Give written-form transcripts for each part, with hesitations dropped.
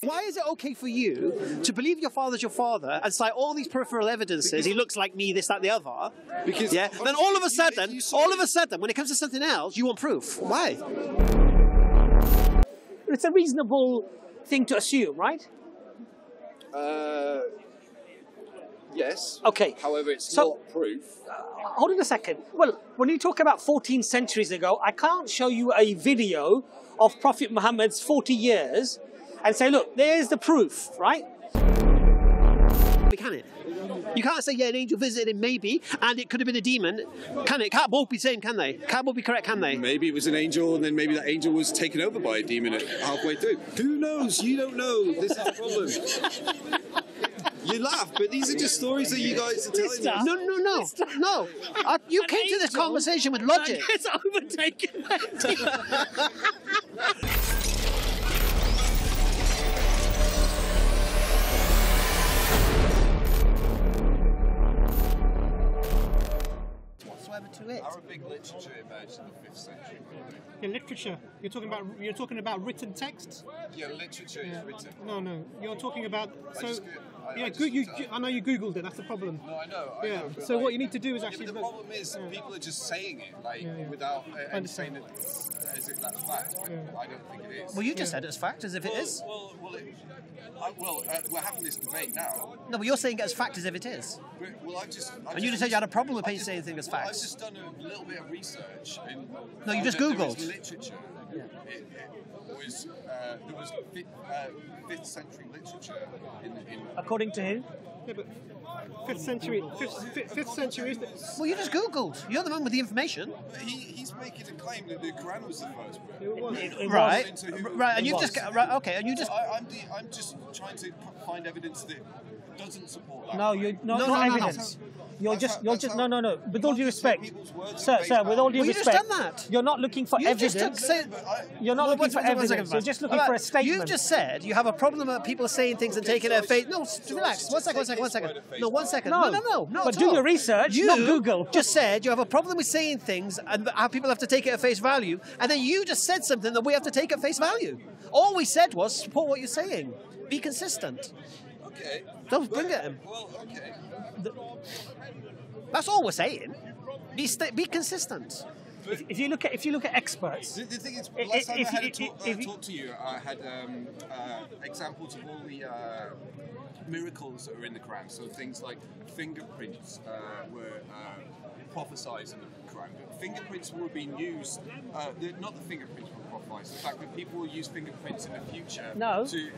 Why is it okay for you to believe your father's your father and cite all these peripheral evidences? He looks like me, this, that, the other. Because then all of a sudden, when it comes to something else, you want proof. Why? It's a reasonable thing to assume, right? Yes. Okay. However, it's not proof. Hold on a second. Well, when you talk about 14 centuries ago, I can't show you a video of Prophet Muhammad's 40 years and say, look, there's the proof, right? Can it? You can't say, yeah, an angel visited him, maybe, and it could have been a demon. Can it? Can't both be same, can they? Can't both be correct, can they? Maybe it was an angel, and then maybe that angel was taken over by a demon halfway through. Who knows? You don't know. This is the problem. You laugh, but these are just stories that you guys are telling us. No. You came to this conversation with logic. It's overtaken. To it. Arabic literature emerged in the 5th century. Yeah, literature. You're talking about written texts. Yeah, literature is written. No. You're talking about I know you googled it. That's the problem. No, I know. Yeah. But so what you need to do is but actually. the problem is people are just saying it without and saying it as if that's fact. But I don't think it is. Well, you just said it's fact, as if it is. We're having this debate now. No, but you're saying it as fact as if it is. And you just said you had a problem with people saying things as facts. I've just done a little bit of research. No, you just googled. There was literature. There was 5th century literature in According to who? Yeah, but 5th century. 5th century is the... Well, you just googled. You're the one with the information. But he's making a claim that the Quran was the first book. It was. Right, and you've just okay, and you just. I'm just trying to find evidence that doesn't support that. No, not evidence. You're just no. With all due respect, sir, with all due respect, you just done that. You're not looking for evidence. You're not looking for evidence. You're just looking for a statement. You've just said you have a problem with people saying things and taking their faith. No, relax. One second. No, 1 second. No. But do your research, not Google. Just said you have a problem with saying things and how people have to take it at face value, and then you just said something that we have to take at face value. All we said was support what you're saying. Be consistent. Okay. Don't bring it in. Well, okay. That's all we're saying. Be consistent. If you look at experts, the thing is, last time I talked to you, I had examples of all the miracles that are in the Quran. So things like fingerprints were prophesied in the Quran. But fingerprints were being used. Not the fingerprints were prophesied. The fact that people will use fingerprints in the future to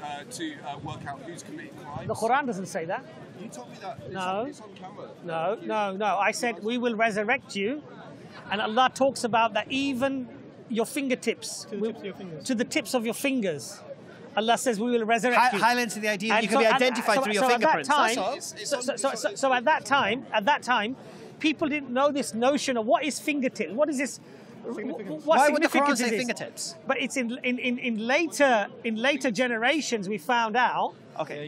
work out who's committed crimes. The Quran doesn't say that. You told me that. It's on camera. No. I said we will resurrect you, and Allah talks about that even your fingertips to the tips of your fingers. Allah says we will resurrect you. Highlights the idea that you can be identified through your fingerprints. So at that time, people didn't know this notion of what is fingertips. What is this? Why would the Quran say fingertips? But it's in later generations we found out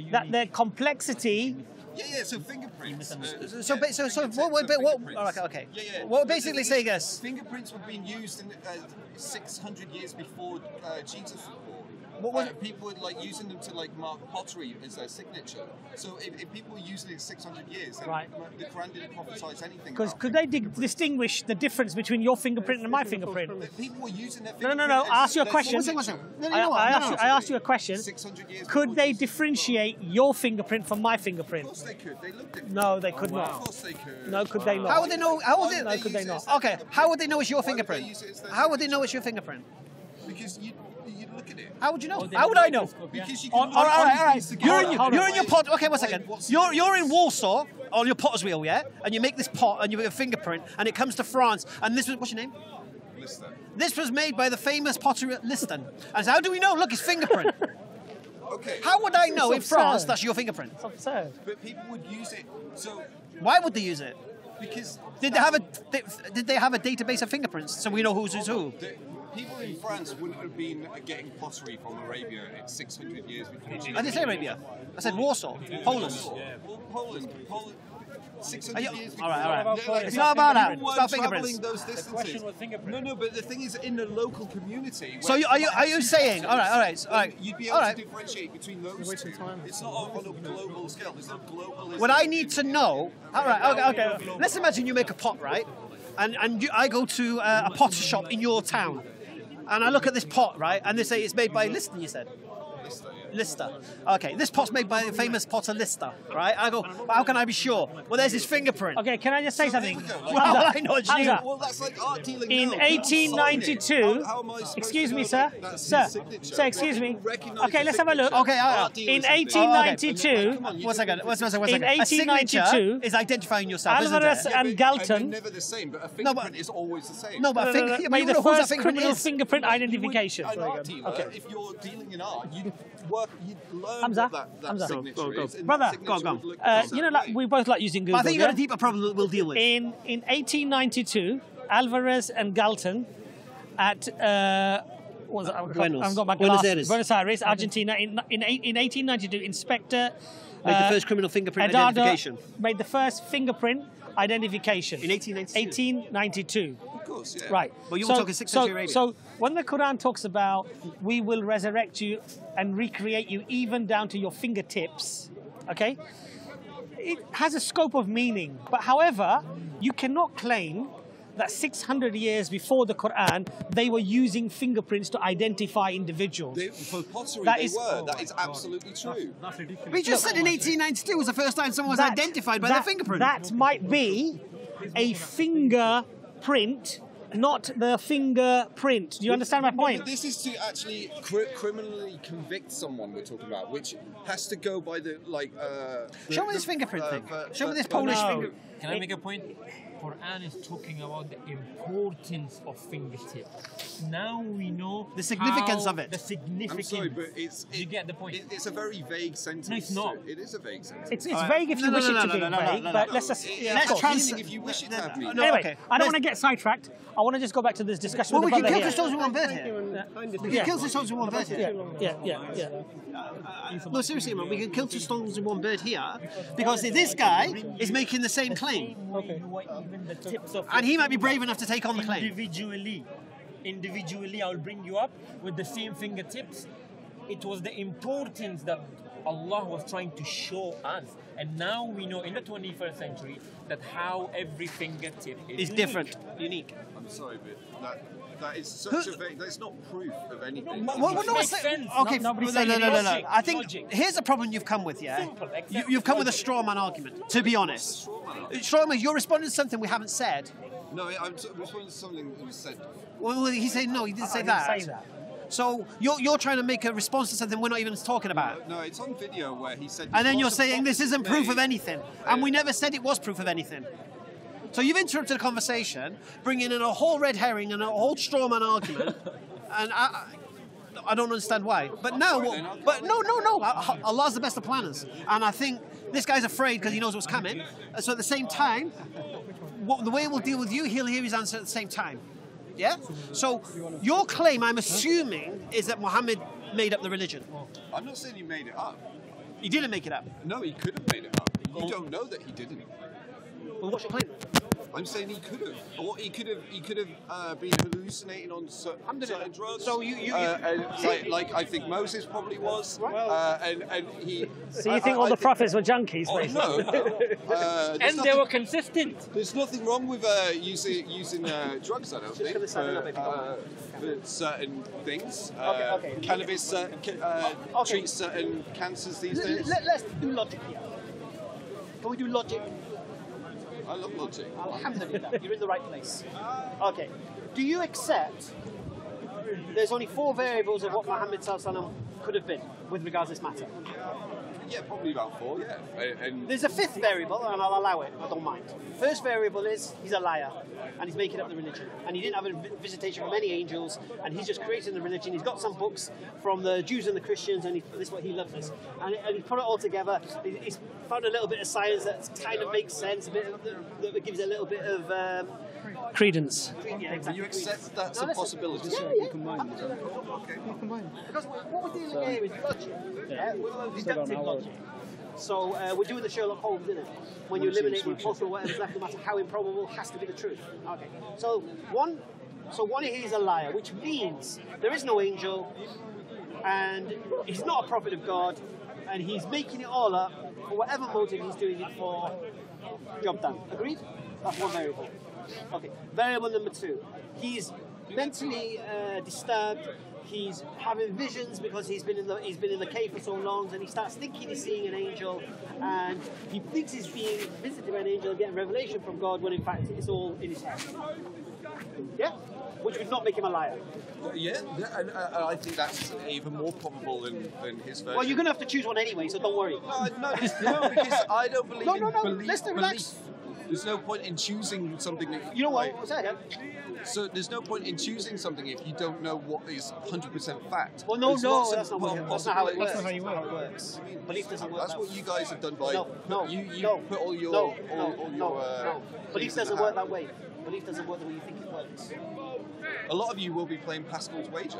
that their complexity. Yeah. So fingerprints. Okay. Yeah. What we're basically saying is fingerprints were being used in 600 years before Jesus was born. People were using them to mark pottery as their signature. So if people were using it 600 years, then the Quran didn't prophesize anything. Because could they distinguish the difference between your fingerprint and my fingerprint? People were using their fingerprint. No. I asked you a question. I asked you a question. 600 years. Could they differentiate your fingerprint from my fingerprint? Of course they could. They looked at. No, they could not. Of course they could. No, could they not? How would they know? No, could they not? Okay. How would they know it's your fingerprint? How would they know it's your fingerprint? Because you look at it. How would you know? How would I know? Because you all right. You're in your pot. Okay, 1 second. You're in Warsaw on your potter's wheel, yeah? And you make this pot and you make a fingerprint, and it comes to France. And this was what's your name? Liston. This was made by the famous potter Liston. And so how do we know? Look, his fingerprint. Okay. How would I know in France that's your fingerprint? It's absurd. But people would use it. So why would they use it? Because did they have a database of fingerprints so we know who's who? People in France wouldn't have been getting pottery from Arabia in 600 years before. I didn't say Arabia. I said Warsaw, Poland. Well, Poland. 600 years all right. before. It's not about that. People It's about weren't fingerprints. traveling those distances. No, but the thing is, in the local community. So are you saying? All right. You'd be able to differentiate between those two. It's not on a global scale. There's no global. What I need to know. All right. Okay. Let's imagine you make a pot, right? And I go to a potter shop in your town, and I look at this pot, right? And they say it's made by Liston. You said. Lister. Okay, this pot's made by the famous potter Lister, right? I go, well, how can I be sure? Well, there's his fingerprint. Okay, can I just say something? Well, I know what you mean. Well, that's like art dealing. In 1892, excuse me, sir. Sir, excuse me. Okay, let's have a look. Okay, in 1892, one second. in A signature 1892, is identifying yourself, Alvarez isn't it? and Galton They're never the same, but a fingerprint is always the same. No, but a finger, made you the know whose that first fingerprint criminal is. fingerprint identification. An art dealer, if you're dealing in art, you'd learn Hamza, what that Hamza. signature is. and Brother, that signature go on. would look You know, like, we both like using Google. But I think you got a yeah? deeper problem that we'll deal with. In 1892, Alvarez and Galton at what was it? I've got my glasses. Buenos Aires, Argentina. In 1892, Inspector Made the first criminal fingerprint Eduardo identification. made the first fingerprint identification In 1892. 1892. Of course, yeah. Right. Well, you were talking 6th century Arabia. So when the Quran talks about we will resurrect you and recreate you even down to your fingertips, okay, it has a scope of meaning. But however, you cannot claim that 600 years before the Quran, they were using fingerprints to identify individuals. For pottery, That they is- were. That is absolutely true. We just said in 1892 was the first time someone was identified by their fingerprint. That might be a fingerprint, not the fingerprint. Do you understand my point? But this is to actually criminally convict someone we're talking about, which has to go by the Show me this fingerprint thing. Show me this Polish finger. Can I make a point? Quran is talking about the importance of fingertip. Now we know The significance how- of it. The significance. I'm sorry, but You get the point. It's a very vague sentence. No, it's not. It is a vague sentence. It's vague if you wish it to be vague, but let's just... Let's of course. If you wish it to have me. No, Anyway, okay. I don't want to get sidetracked. I want to just go back to this discussion Well, we with can the kill brother two here. stones with one bird here. We can kill two stones with one bird here. Yeah. No, seriously, man, we can kill two stones with one bird here because this guy is making the same claim. Even the tips of And he might be brave enough to take on the claim. individually, I'll bring you up with the same fingertips. It was the importance that Allah was trying to show us, and now we know in the 21st century that how every fingertip is It's unique. different, unique. I'm sorry, but that is such a vague. That's not proof of anything. Well, no, makes sense. Okay, Nobody's no. saying logic. I think Logic. here's the problem you've come with, yeah? Simple, accept You've come with a logic. straw man argument, to be honest. Straw man, you're responding to something we haven't said. No, I'm responding to something that was said. Well, he said no, he didn't say I that. didn't say that. So you're trying to make a response to something we're not even talking about. No, it's on video where he said. And then you're lots of saying this promises isn't proof of made. anything. And we never said it was proof of anything. So you've interrupted the conversation, bringing in a whole red herring and a whole straw man argument. And I don't understand why. But now, but no. Allah's the best of planners. And I think this guy's afraid because he knows what's coming. So at the same time, the way we'll deal with you, he'll hear his answer at the same time. Yeah? So your claim, I'm assuming, is that Muhammad made up the religion. I'm not saying he made it up. He didn't make it up. No, he could have made it up. You don't know that he didn't. Well, what's your claim? I'm saying he could have, or he could have been hallucinating on certain drugs. So you like I think Moses probably was, and he. So you think all the prophets were junkies, Oh, basically? no. And they were consistent. There's nothing wrong with using drugs. I don't think for certain things. Okay. Cannabis treats certain cancers these days. Let's do logic here. Can we do logic? I love logic. Alhamdulillah, you're in the right place. Okay. Do you accept there's only 4 variables of what Muhammad Sallallahu could have been with regards to this matter? Yeah, probably about 4. Yeah, and There's a 5th variable, and I'll allow it. I don't mind. First variable is he's a liar, and he's making up the religion, and he didn't have a visitation from any angels, and he's just creating the religion. He's got some books from the Jews and the Christians, and this is what he loves this, and he put it all together. He's found a little bit of science that kind of makes sense, a bit that gives a little bit of. Credence. Yeah, exactly. you accept that's a possibility. Yeah. Because what we're dealing here is logic. Yeah? We're deductive logic. So we're doing the Sherlock Holmes, isn't it? When you eliminate the impossible, whatever's left, no matter how improbable, has to be the truth. Okay. So one he's a liar, which means there is no angel, and he's not a prophet of God, and he's making it all up for whatever motive he's doing it for. Job done. Agreed? That's one variable. Okay. Variable number 2. He's mentally disturbed. He's having visions because he's been in the cave for so long, and he starts thinking he's seeing an angel, and he thinks he's being visited by an angel and getting revelation from God, when in fact it's all in his head. Yeah? Which would not make him a liar. Yeah, and I think that's even more probable than his version. Well, you're going to have to choose one anyway, so don't worry. No, because I don't believe in belief. Let's relax. There's no point in choosing something. You know what? Say again. So there's no point in choosing something if you don't know what is 100% fact. Well, no, that's not how it works. That's not how you work. Belief doesn't work. That's what you guys have done by you put all your Belief doesn't work that way. Belief doesn't work the way you think it works. A lot of you will be playing Pascal's Wager.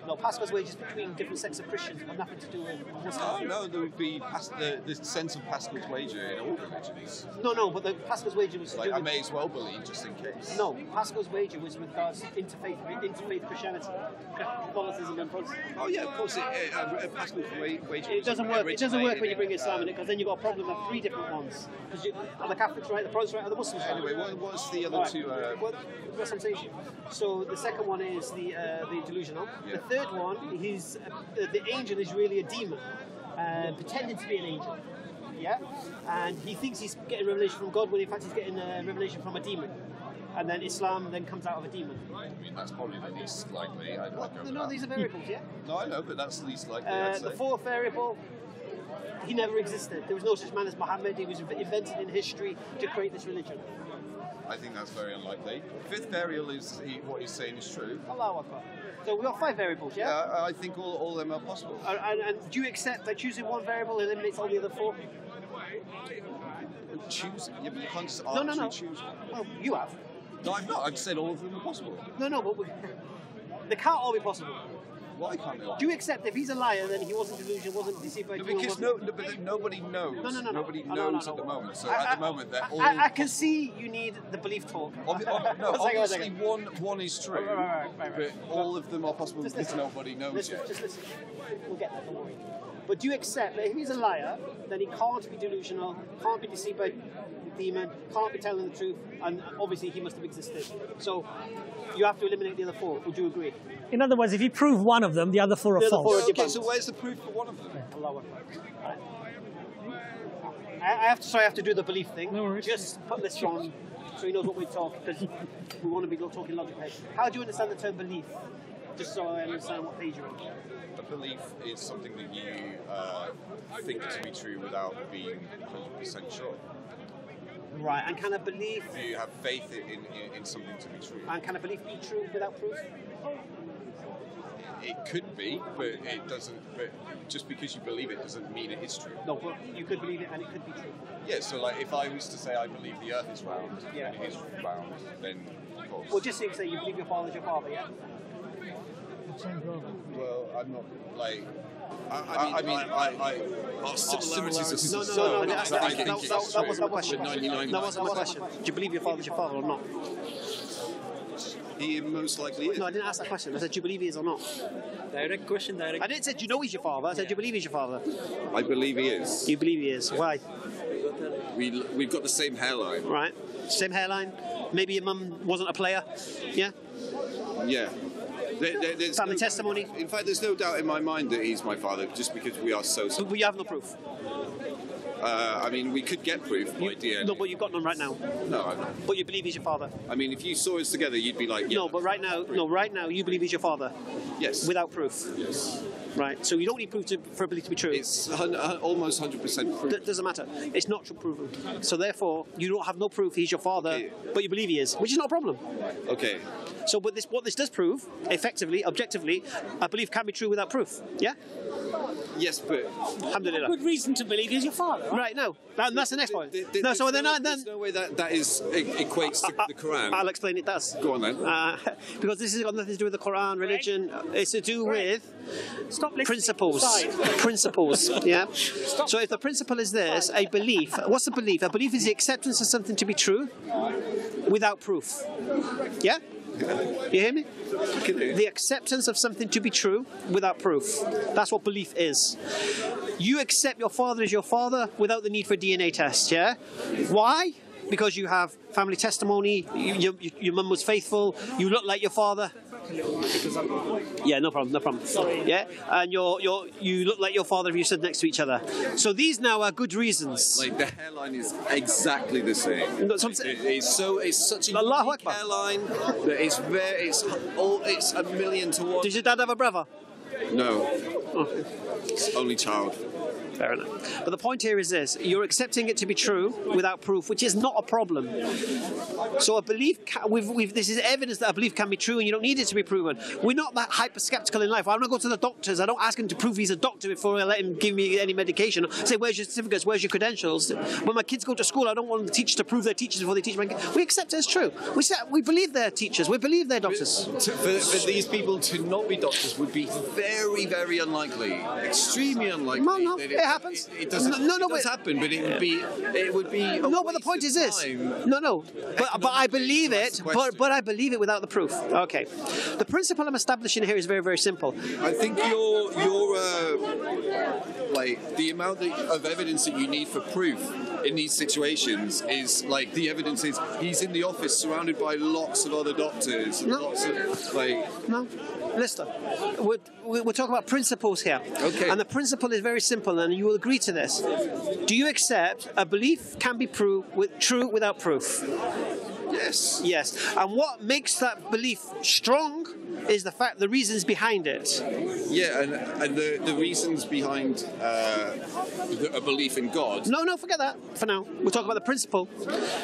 No, Pascal's Wager is between different sects of Christians, but nothing to do with Muslims. Oh, no, there would be the sense of Pascal's Wager in all religions. No, but the Pascal's Wager was to do I with... may as well believe, just in case. No, Pascal's Wager was with regards to interfaith Christianity, Catholicism and Protestantism. Oh yeah, of course. Pascal's Wager. It doesn't work. It doesn't work when you bring Islam in it, because then you've got a problem of 3 different ones. Because are the Catholics right, the Protestants right, or the Muslims right? Anyway, what's the other two? Well, that's what I'm saying. So the second one is the delusional. Yeah. The third one, the angel is really a demon, pretending to be an angel. Yeah, and he thinks he's getting revelation from God, when in fact he's getting revelation from a demon. And then Islam then comes out of a demon. I mean, that's probably the least likely. These are variables, yeah? No, I know, but that's the least likely. I'd say. The fourth variable, he never existed. There was no such man as Muhammad. He was invented in history to create this religion. I think that's very unlikely. Fifth variable is what he's saying is true. Allahu Akbar. So we've got 5 variables, yeah? Yeah, I think all of them are possible. And do you accept that choosing one variable eliminates all the other 4? Choose? Yeah, but you can't just arbitrarily choose. Well, you have. No, I've not. I've said all of them are possible. No, but they can't all be possible. Why can't they all? Do you accept if he's a liar, then he wasn't delusional, wasn't deceived by No, because but nobody knows. No. Nobody knows at the moment. So at the moment, they're all. I can see you need the belief talk. Obviously, one is true, Right. but all of them are possible because nobody knows yet. Just listen. We'll get there, don't worry. But do you accept that if he's a liar, then he can't be delusional, can't be deceived by the demon, can't be telling the truth, and obviously he must have existed. So you have to eliminate the other 4. Would you agree? In other words, if you prove one of them, the other 4 are The other false. 4 are Okay, debunked. so where's the proof for one of them? Allahu Akbar. I have to do the belief thing. No worries. Just put this on so he knows what we're talking, because we want to be talking logically. How do you understand the term belief? Just so I understand what page you're on. A belief is something that you think to be true without being 100% sure. Right, and can a belief You have faith in something to be true. be true without proof? It could be, but it doesn't. But just because you believe it doesn't mean it is true. No, but you could believe it and it could be true. Yeah. So, like, if I was to say I believe the Earth is round Yeah. and it is round, then of course. Well, just say you believe your father's your father, yeah? Well, I'm not like. I mean, our similarities are No, not that wasn't the question. That wasn't the question. Do you believe your father's your father or not? He most likely is. No, I didn't ask that question. I said, do you believe he is or not? Direct question. I didn't say, do you know he's your father? I said, do you believe he's your father? I believe he is. You believe he is. Why? We've got the same hairline. Right. Same hairline. Maybe your mum wasn't a player. Yeah? Yeah. There's Family testimony. In fact, there's no doubt in my mind that he's my father, just because we are so. But you have no proof. I mean, we could get proof by DNA. No, but you've got none right now. No, I'm not. But you believe he's your father. I mean, if you saw us together, you'd be like, yeah. No, but right now you believe he's your father. Yes. Without proof. Yes. Right. So you don't need proof for a belief to be true. It's almost 100% proof. Doesn't matter. It's not true proven. So therefore, you don't have no proof he's your father, Okay. but you believe he is, which is not a problem. Okay. So, what this does prove, effectively, objectively, a belief can be true without proof. Yeah. Yes, but Alhamdulillah. Good reason to believe he's your father. Right. No. That's the next point. No. there's So then there's no way that equates to the Quran. I'll explain it does. Go on then. Because this has got nothing to do with the Quran, religion. It's to do with Stop listening. principles. Side. Principles. Yeah. So if the principle is this, a belief. What's a belief? A belief is the acceptance of something to be true without proof. Yeah. You hear me? The acceptance of something to be true without proof. That's what belief is. You accept your father as your father without the need for a DNA test, yeah? Why? Because you have family testimony, your mum was faithful, you look like your father. Yeah, no problem. Sorry. Yeah, and you look like your father if you stood next to each other. So these now are good reasons. Like the hairline is exactly the same. No, so I'm saying- It's such a Allahu unique Akbar. hairline that it's a million to one. Did your dad have a brother? No, Oh. it's only child. Fair enough. But the point here is this: you're accepting it to be true without proof, which is not a problem. So a belief, this is evidence that a belief can be true, and you don't need it to be proven. We're not that hyper skeptical in life. When I go to the doctors, I don't ask him to prove he's a doctor before I let him give me any medication. I say, "Where's your certificates? Where's your credentials?" When my kids go to school, I don't want the teachers to prove they're teachers before they teach my kids. We accept it as true. We believe they're teachers. We believe they're doctors. For these people to not be doctors would be very, very unlikely, extremely unlikely. No, that it happens. It doesn't. No, it does wait. happen, but it would be. A No, but the waste point of is this. time. No. But I believe to it. ask the question. But I believe it without the proof. Okay. The principle I'm establishing here is very, very simple. I think your like the amount of evidence that you need for proof in these situations is like the evidence is he's in the office surrounded by lots of other doctors and No. lots of like No, listen. We're talking about principles here. Okay. And the principle is very simple, and you will agree to this. Do you accept a belief can be true without proof? yes. Yes. And what makes that belief strong is the fact, the reasons behind it. Yeah, and the reasons behind a belief in God. No, forget that for now. We're talking about the principle.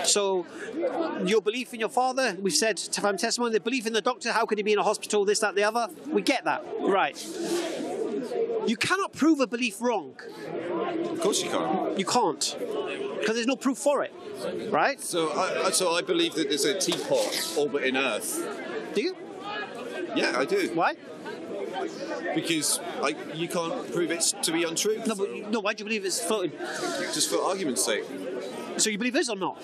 So, your belief in your father, we've said, from testimony, the belief in the doctor, how could he be in a hospital, this, that, the other? We get that. Right. You cannot prove a belief wrong. Of course you can't. You can't. Because there's no proof for it. Right? So I believe that there's a teapot orbiting Earth. Do you? Yeah, I do. Why? Because you can't prove it to be untrue. No, why do you believe it's floating? Just for argument's sake. So you believe it is or not?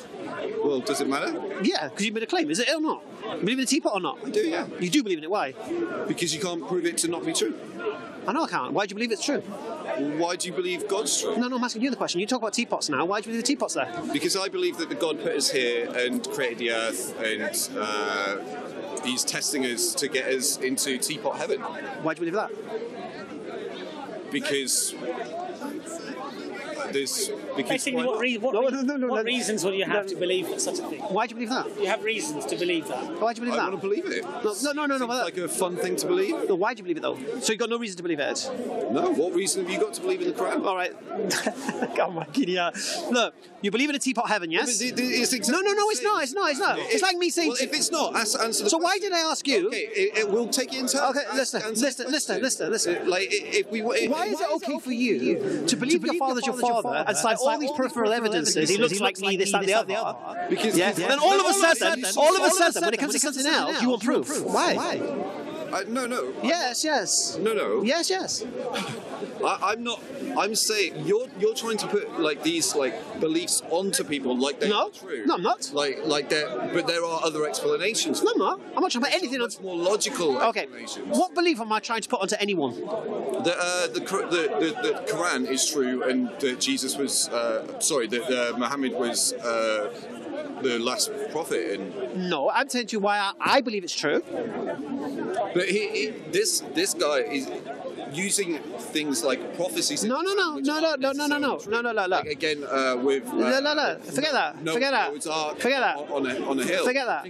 Well, does it matter? Yeah, because you made a claim. Is it or not? You believe in the teapot or not? I do, yeah. You do believe in it. Why? Because you can't prove it to not be true. I know I can't. Why do you believe it's true? Why do you believe God's true? No, I'm asking you the question. You talk about teapots now. Why do you believe the teapot's there? Because I believe that the God put us here and created the earth and he's testing us to get us into teapot heaven. Why do you believe that? Because Basically, what reasons would you have to believe such a thing? Why do you believe that? You have reasons to believe that. Why do you believe I that? want to believe it. No. Seems like a fun thing to believe. No, why do you believe it though? So you've got no reason to believe it? No, what reason have you got to believe in the Quran? All right. Come on, Gideon. Look, you believe in a teapot heaven, yes? It's No, it's not. It's like me saying. Well, if it's not, answer the So why question. did I ask you? Okay, it will take it into. Okay, listen. Like if we. Why is it okay for you to believe your father's your father and cite all these peripheral evidences? He looks like me, this, that, the other. Because Then all of a sudden, when it comes to something else, you want proof. Why? no. Yes. No. Yes. I'm not. I'm saying you're trying to put like these like beliefs onto people like they're No. not true. No, I'm not. Like but there are other explanations. No, I'm not. I'm not trying to put anything on. Much more logical Okay. explanations. What belief am I trying to put onto anyone? The Quran is true, and that Jesus was that Muhammad was the last prophet, and No, I'm telling you why I believe it's true. but this guy is using things like prophecies. No. Like again with No. Forget that. Noah's Ark Forget that. on a hill. Forget that.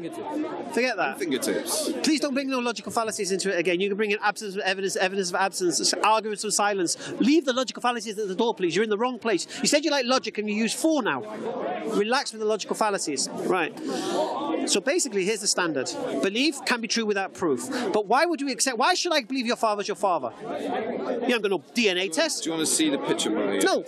Forget that. Fingertips. Please don't bring no logical fallacies into it again. You can bring in absence of evidence of absence, arguments of silence. Leave the logical fallacies at the door, please. You're in the wrong place. You said you like logic and you use 4 now. Relax with the logical fallacies. Right. So basically, here's the standard. Belief can be true without proof. But why would we accept? Why should I believe your father's your father? You haven't got no DNA test. Do you want to see the picture, Mary? No,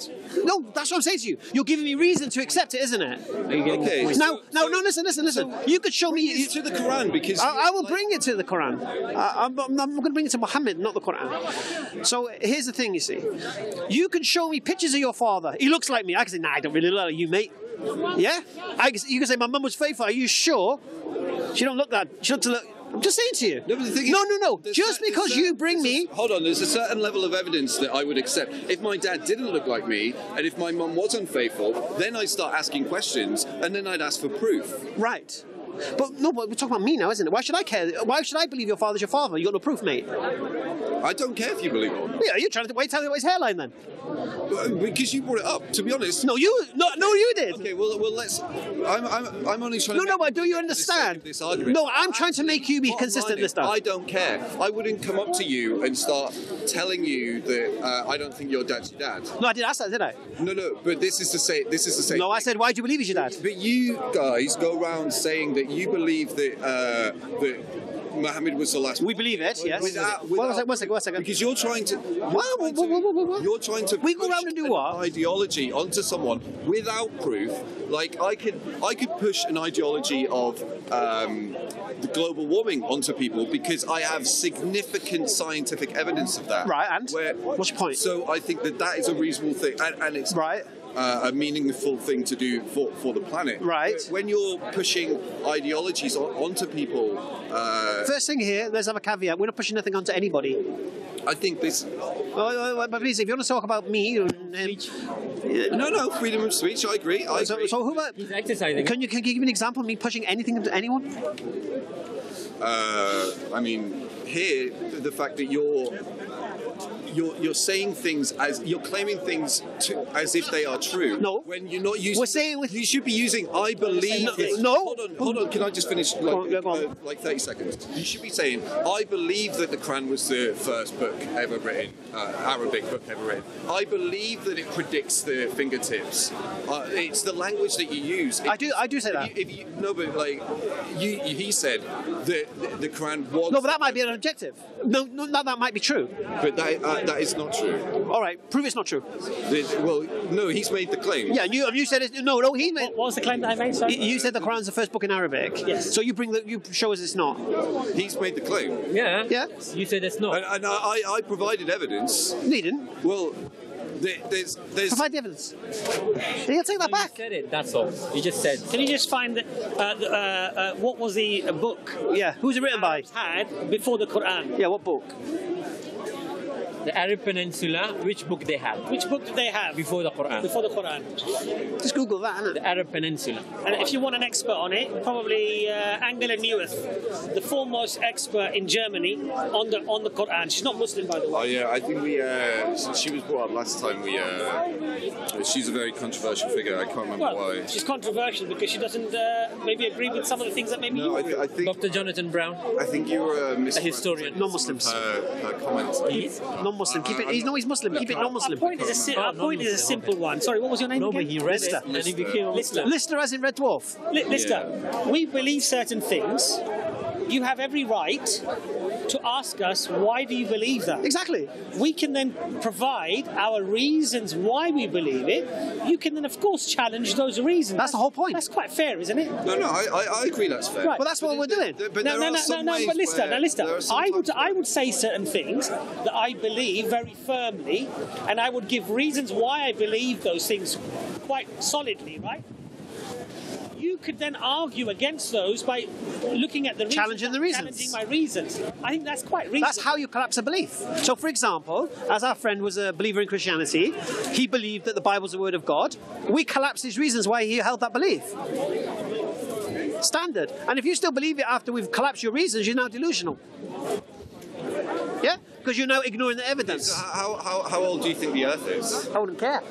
that's what I'm saying to you. You're giving me reason to accept it, isn't it? Okay. No, listen. You could show me It's to the Quran because I will bring it to the Quran. I'm going to bring it to Muhammad, not the Quran. So here's the thing, you see. You can show me pictures of your father. He looks like me. I can say, nah, I don't really look like you, mate. Yeah? You can say, my mum was faithful. Are you sure? She don't look that. She looks like... I'm just saying to you. No, but the thing is, no. Just because you bring me... Hold on, there's a certain level of evidence that I would accept. If my dad didn't look like me, and if my mum was unfaithful, then I'd start asking questions, and then I'd ask for proof. Right. But we're talking about me now, isn't it? Why should I care? Why should I believe your father's your father? You got no proof, mate. I don't care if you believe it or not. Yeah, you're trying to tell me about his hairline then. Because you brought it up, to be honest. No, you did. Okay, well, let's... I'm only trying to... No, but do you understand? This argument. No, I'm trying to make you be consistent this time. I don't care. I wouldn't come up to you and start telling you that I don't think your dad's your dad. No, I did ask that, did I? No, but this is the same. No, I said, why do you believe he's your dad? But you guys go around saying that you believe that Muhammad was the last. We believe it, yes. One second. Because you're trying to. You're trying to. We go around and do what? Ideology onto someone without proof. Like I could push an ideology of the global warming onto people because I have significant scientific evidence of that. Right, and what's your point? So I think that is a reasonable thing, and it's right. A meaningful thing to do for the planet. Right. When you're pushing ideologies onto people... First thing here, let's have a caveat. We're not pushing nothing onto anybody. I think this... But please, if you want to talk about me... No, freedom of speech, I agree. So who about... He's exercising. Can you give me an example of me pushing anything into anyone? I mean, here, the fact that you're saying things as you're claiming things as if they are true. No. When you're not using. We're saying you should be using I believe. No. Hold on. Can I just finish? Like 30 seconds. You should be saying I believe that the Quran was the first book ever written, Arabic book ever written. I believe that it predicts the fingertips. It's the language that you use. I do say that. He said that the Quran was. No, but that might be an objective. No, that might be true. But that is not true. All right, prove it's not true. Well, no, he's made the claim. Yeah, you said it. No, he made. What was the claim that I made? Sorry? You said the Quran's the first book in Arabic. Yes. So you show us it's not. He's made the claim. Yeah. Yeah. You said it's not. And I provided evidence. No, you didn't. Well, there's. Provide the evidence. He'll take that back. You said it. That's all. You just said. Can you just find what was the book? Yeah. Who's it written by? Had before the Quran. Yeah. What book? The Arab Peninsula, which book they have? Which book did they have? Before the Quran. Before the Quran. Just Google that, innit? The Arab Peninsula. And if you want an expert on it, probably Angela Neuwirth, the foremost expert in Germany on the Quran. She's not Muslim, by the way. Oh yeah, I think since she was brought up last time, she's a very controversial figure. I can't remember why. She's controversial because she doesn't maybe agree with some of the things that maybe you agree. I think Dr. Jonathan Brown. I think you were a historian. Non-Muslims. Her comments. Non-Muslim. Keep it. He's Muslim. Keep it non-Muslim. Our point is a simple one. Sorry, what was your name No, again? but he read Lister. it and he became a Muslim. Lister as in Red Dwarf. Lister, we believe certain things. You have every right to ask us, why do you believe that? Exactly. We can then provide our reasons why we believe it. You can then, of course, challenge those reasons. That's the whole point. That's quite fair, isn't it? No, I agree that's fair. Right. Well, that's what we're doing. But No, there are some ways but Lister, where- there are some I times would say certain things that I believe very firmly, and I would give reasons why I believe those things quite solidly, right? You could then argue against those by looking at the reasons, Challenging the reasons. challenging my reasons. I think that's quite reasonable. That's how you collapse a belief. So, for example, as our friend was a believer in Christianity, he believed that the Bible's the word of God. We collapsed his reasons why he held that belief. Standard. And if you still believe it after we've collapsed your reasons, you're now delusional. Yeah? Because you're now ignoring the evidence. So how old do you think the Earth is? I wouldn't care.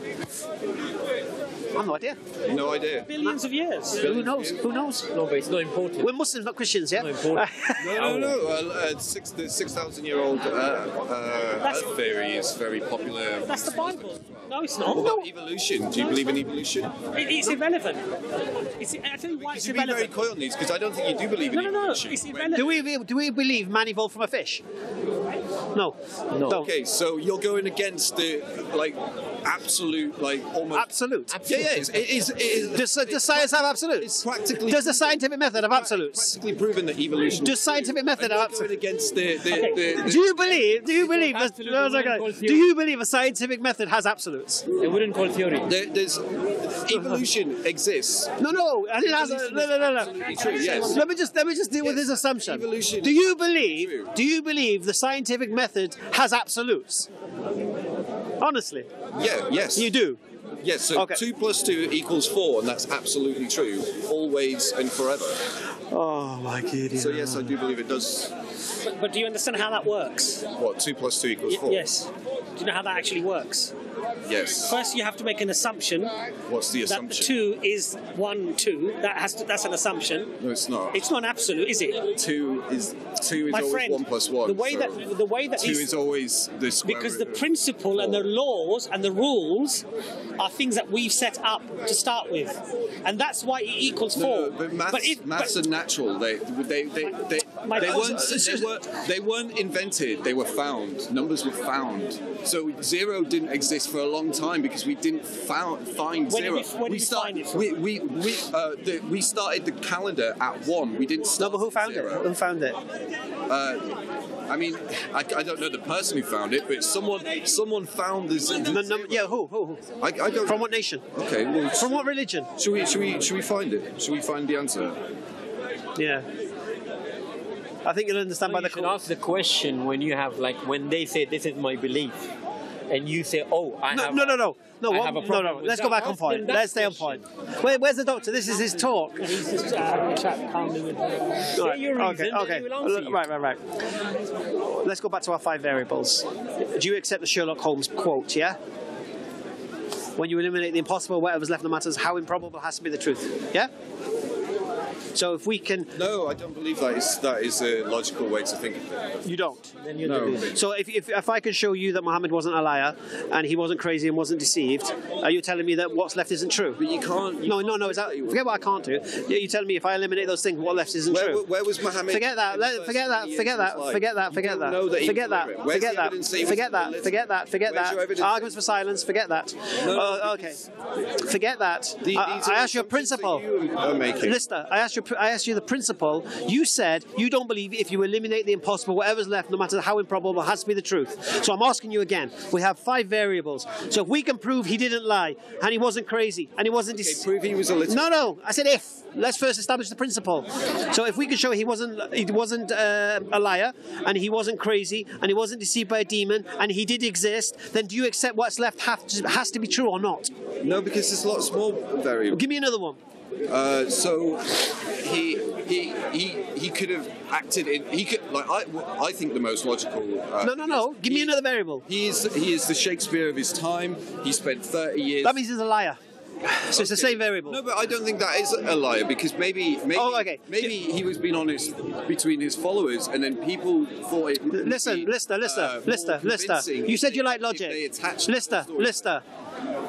I have no idea. No idea. Billions of years. Who knows? Who knows? No, but it's not important. We're Muslims, not Christians, yeah? Not important. No. The 6,000-year-old Earth theory is very popular. That's the Bible. No, it's not. What about evolution? Do you believe in evolution? It's irrelevant. I tell you why it's You be very irrelevant. coy on these because I don't think you do believe in No. evolution. It's irrelevant. Do we believe man evolved from a fish? No. No. Don't. Okay, so you're going against the absolute almost Absolute. Yeah, it is. Does science have absolutes? It's practically. Does the scientific method have absolutes? Practically proven that evolution. Does scientific method and have you're absolutes? going against the Do you believe? Do you believe? absolute, No, they wouldn't okay. call Do theory. you believe a scientific method has absolutes? They wouldn't call theory. There's evolution exists. No. And it has. No. Absolutely true. Yes. Let me just deal with this assumption. Evolution Do you true. believe the scientific method has absolutes? Honestly, Yeah. Yes. you do. Yes. So Okay. 2 + 2 = 4, and that's absolutely true, always and forever. Oh my goodness. So yes, I do believe it does. But do you understand how that works? What 2 + 2 = 4? Yes. Do you know how that actually works? Yes. First, you have to make an assumption What's the that the assumption? 2 is 1, 2. That's an assumption. No, it's not. It's not an absolute, is it? 2 is My always friend, 1 + 1. the way that 2 is always the square because root the of principle and the 4. laws and the rules are things that we've set up to start with, and that's why it equals 4. No, but maths are natural. They weren't invented. They were found. Numbers were found. So 0 didn't exist for a long time because we didn't find When did 0. we find it from? We started the calendar at 1. We didn't No, start but who at found 0. it? Who found it? I mean, I don't know the person who found it, but someone found this. Yeah, who? I don't. From what nation? Okay, well, From what religion? should we find it? Should we find the answer? Yeah. I think you'll understand by You the should ask the question when you have when they say this is my belief, and you say, oh, I have. No. I have a problem with Let's that. go back on Ask point. them that Let's stay on question. point. Where's the doctor? This is his talk. He's just having a chat calmly with me. Say your reason, then Okay. he will answer you. Right. Let's go back to our 5 variables. Do you accept the Sherlock Holmes quote? Yeah. When you eliminate the impossible, whatever's left no matters how improbable has to be the truth. Yeah. So if we can, No, I don't believe that is a logical way to think of it. you don't. Then you're No. deluded. So if I can show you that Muhammad wasn't a liar and he wasn't crazy and wasn't deceived, are you telling me that what's left isn't true? But you can't. No. Is that, forget what I can't do. You're telling me if I eliminate those things, what left isn't true? Where was Muhammad? Forget that. in the first Forget that. 20 years Forget of that. his life? Forget that. You Forget don't that. know that he Forget was that. illiterate. Where's Forget the that. evidence that he was Forget that. illiterate? Forget that. Forget Where's your that. evidence? Arguments for silence. Forget that. No, Okay. Forget that. These I are asked you a assumptions principle. that you are making. Lister, I asked you the principle. You said you don't believe if you eliminate the impossible, whatever's left, no matter how improbable, has to be the truth. So I'm asking you again. We have 5 variables. So if we can prove he didn't lie and he wasn't crazy and he wasn't Prove he was illiterate. No. I said if. Let's first establish the principle. So if we can show he wasn't a liar and he wasn't crazy and he wasn't deceived by a demon and he did exist, then do you accept what's left has to be true or not? No, because there's lots more variables. Give me another one. So he could have acted in. He could I think the most logical. No. Give me another variable. He is the Shakespeare of his time. He spent 30 years. That means he's a liar. So it's the same variable. No, but I don't think that is a liar because maybe he was being honest between his followers, and then people thought it. Listen, Lister. You said you like logic. Lister.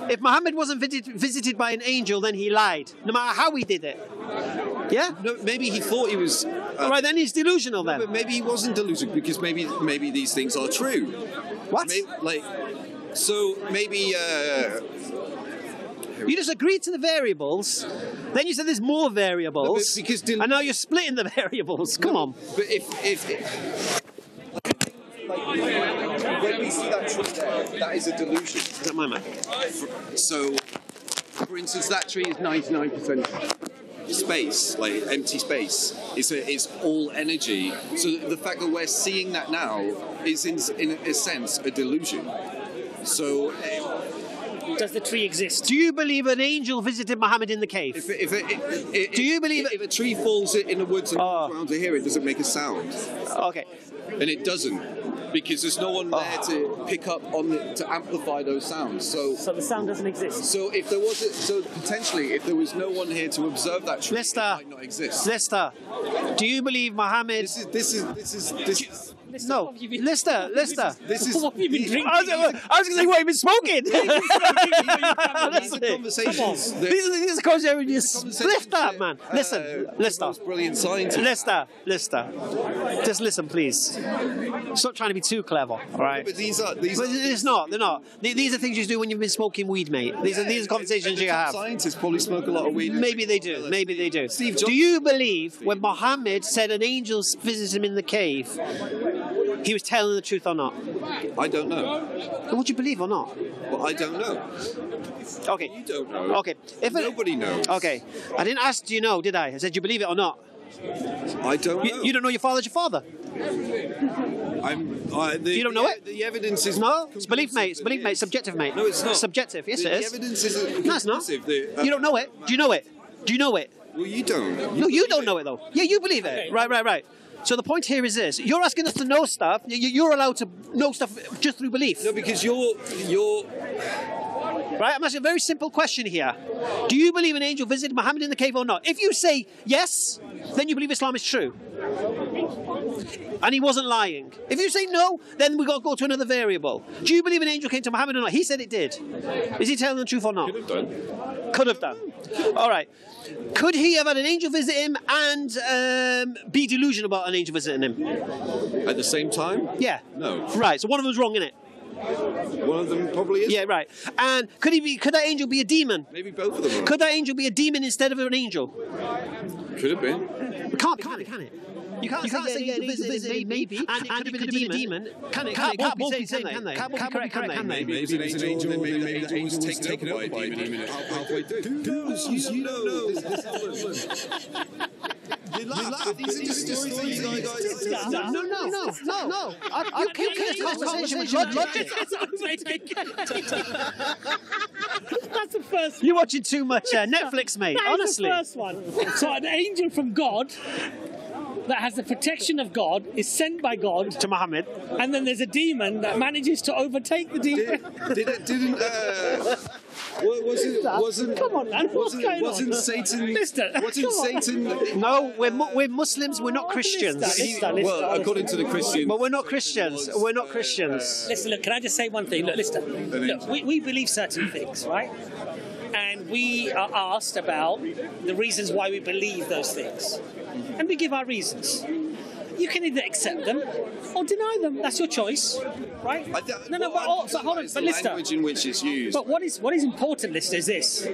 If Muhammad wasn't visited by an angel, then he lied, no matter how he did it. Yeah? No, maybe he thought he was. All right, then he's delusional then. But maybe he wasn't delusional because maybe these things are true. What? Maybe. You just agreed to the variables, then you said there's more variables, No, because and now you're splitting the variables. Come on. But if when we see that tree there, that is a delusion. Is that my man? So, for instance, that tree is 99% space, like empty space. It's all energy. So the fact that we're seeing that now is, in a sense, a delusion. So. Does the tree exist? Do you believe an angel visited Muhammad in the cave? Do you believe if a tree falls in the woods and comes around to hear it, does it make a sound? Okay. and it doesn't. Because there's no one there to pick up on to amplify those sounds. So the sound doesn't exist. So if there was potentially if there was no one here to observe that tree, it might not exist. Lister, do you believe Muhammad? This is. No, Lister. This is. What have you been drinking? I was going to say, what have you been smoking? These are conversations. These are conversations you spliff that, man. Listen, Lister. Brilliant scientist. Lister. Just listen, please. Stop trying to be too clever, all right? But these are. But it's not. They're not. These are things you do when you've been smoking weed, mate. These are conversations you have. Scientists probably smoke a lot of weed. Maybe they do. Maybe they do. Steve Do you believe when Muhammad said an angel visited him in the cave, he was telling the truth or not? I don't know. And would you believe or not? Well, I don't know. Okay. You don't know. Okay. Nobody knows. Okay. I didn't ask, do you know, did I? I said, do you believe it or not? I don't know. You don't know your father's your father? You don't know it? The evidence is... No, it's belief, mate. It's belief, mate. Subjective, mate. No, it's not. Subjective. Yes, it is. The evidence isn't... No, it's not. You You don't know it. Do you know it? Do you know it? Well, you don't. No, you don't know it, though. Yeah, you believe it. Right. So the point here is this. You're asking us to know stuff. You're allowed to know stuff just through belief. No, because you're... Right, I'm asking a very simple question here. Do you believe an angel visited Muhammad in the cave or not? If you say yes, then you believe Islam is true. And he wasn't lying. If you say no, then we've got to go to another variable. Do you believe an angel came to Muhammad or not? He said it did. Is he telling the truth or not? Could have done. Could have done. All right. Could he have had an angel visit him and be delusional about an angel visiting him? At the same time? Yeah. No. Right, so one of them's wrong, innit? One of them probably is. Yeah, right. And could that angel be a demon? Maybe both of them are. Could that angel be a demon instead of an angel? Could have been. It can't be, can it? You can't say an angel visited maybe, and it could have been a demon. Can it? Can't both be same, can they? Can't both be correct, can they? Maybe it's an angel, and then maybe the angel was taken over by a demon halfway through. You don't know. You laugh. These are just stories you guys... No. You can't have a conversation with logic. That's the first one. You're watching too much Netflix, mate. Honestly. That is the first one. So an angel from God that has the protection of God is sent by God to Muhammad, and then there's a demon that manages to overtake the demon. Wasn't Come on, man. What's going on? Wasn't Satan? Wasn't Satan? No, we're Muslims. We're not Christians. Well, according to the Christians. But we're not Christians. We're not Christians. Listen, look. Can I just say one thing? Look, listen. Look, we believe certain things, right? And we are asked about the reasons why we believe those things, and we give our reasons. You can either accept them or deny them. That's your choice, right? But hold on. But listen. Language in which it's used. But what is important, listener, is this: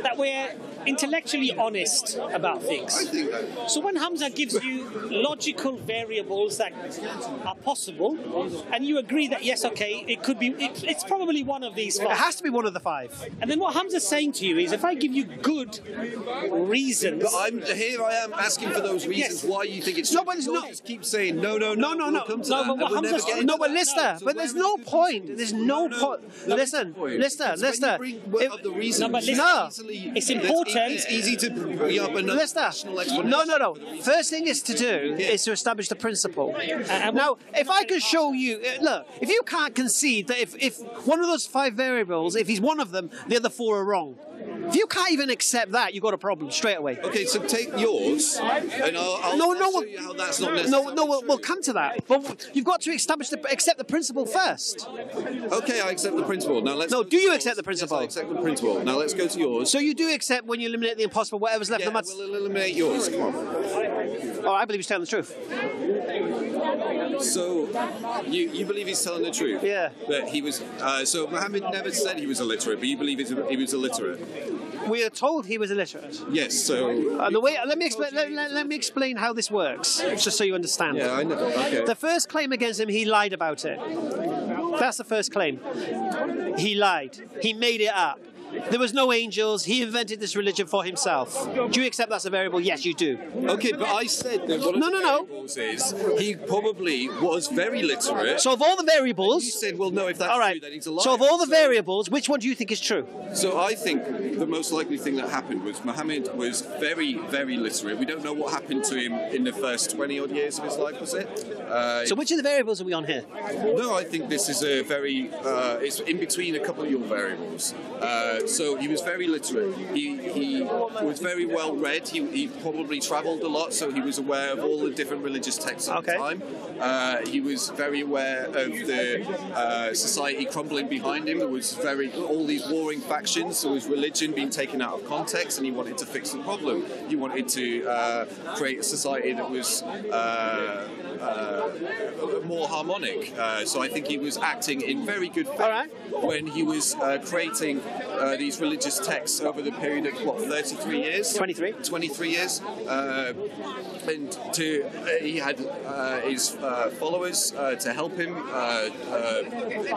that we're intellectually honest about things. I think that. So when Hamza gives you logical variables that are possible, and you agree that yes, okay, it could be, it's probably one of these It five. has to be one of the five. And then what Hamza's saying to you is, if I give you good reasons, But I am asking for those reasons why you think it's. No, but it's You'll not. just keep saying no. No. We'll come to that, but and what we'll never Hamza's- get No, into but that. Lister, So but there's where no is- point. There's no point. Listen, Lister. When you bring up the reasons, No, but listen, No. it's important. It's easy to bring up another Lister. rational explanation. No. First thing is to do is to establish the principle. And Now, if I can show you, look, if you can't concede that if one of those five variables, if he's one of them, the other four are wrong. If you can't even accept that, you've got a problem straight away. Okay, so take yours, and I'll show you how that's not necessary. No, we'll come to that. But you've got to accept the principle first. Okay, I accept the principle. Now let's. No, go do to you yours. accept the principle? Yes, I accept the principle. Now let's go to yours. So you do accept when you eliminate the impossible, whatever's left Yeah, of the we'll eliminate yours. Come on. Oh, I believe he's telling the truth. So you believe he's telling the truth? Yeah. That he was. So Muhammad never said he was illiterate, but you believe he was illiterate. We are told he was illiterate. Yes. So. The way let me explain how this works, just so you understand. Yeah, I know. Okay. The first claim against him, he lied about it. That's the first claim. He lied. He made it up. There was no angels. He invented this religion for himself. Do you accept that's a variable? Yes, you do. Okay, but I said that one of the variables is he probably was very literate. So of all the variables... You said, well, no, if that's all right. true, then he's a liar. So of all the variables, which one do you think is true? So I think the most likely thing that happened was Muhammad was very, very literate. We don't know what happened to him in the first 20-odd years of his life, was it? So which of the variables are we on here? No, I think this is a very... it's in between a couple of your variables. So he was very literate. He was very well read. He probably travelled a lot, so he was aware of all the different religious texts at the time. He was very aware of the society crumbling behind him. There was all these warring factions. There was religion being taken out of context, and he wanted to fix the problem. He wanted to create a society that was more harmonic. So I think he was acting in very good faith when he was creating these religious texts over the period of, 33 years? 23. 23 years. And he had his followers to help him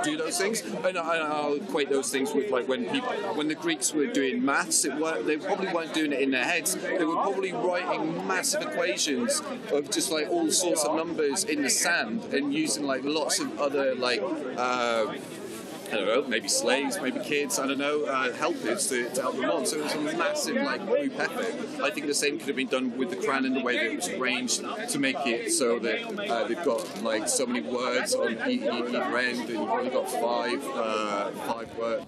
do those things. And I'll equate those things with like when the Greeks were doing maths, they probably weren't doing it in their heads. They were probably writing massive equations of just like all sorts of numbers in the sand and using like lots of other like I don't know, maybe slaves, maybe kids, I don't know, helpers to help them on. So it was a massive group effort. I think the same could have been done with the Quran in the way that it was arranged to make it so that they've got like so many words on either end, and you've only got five words,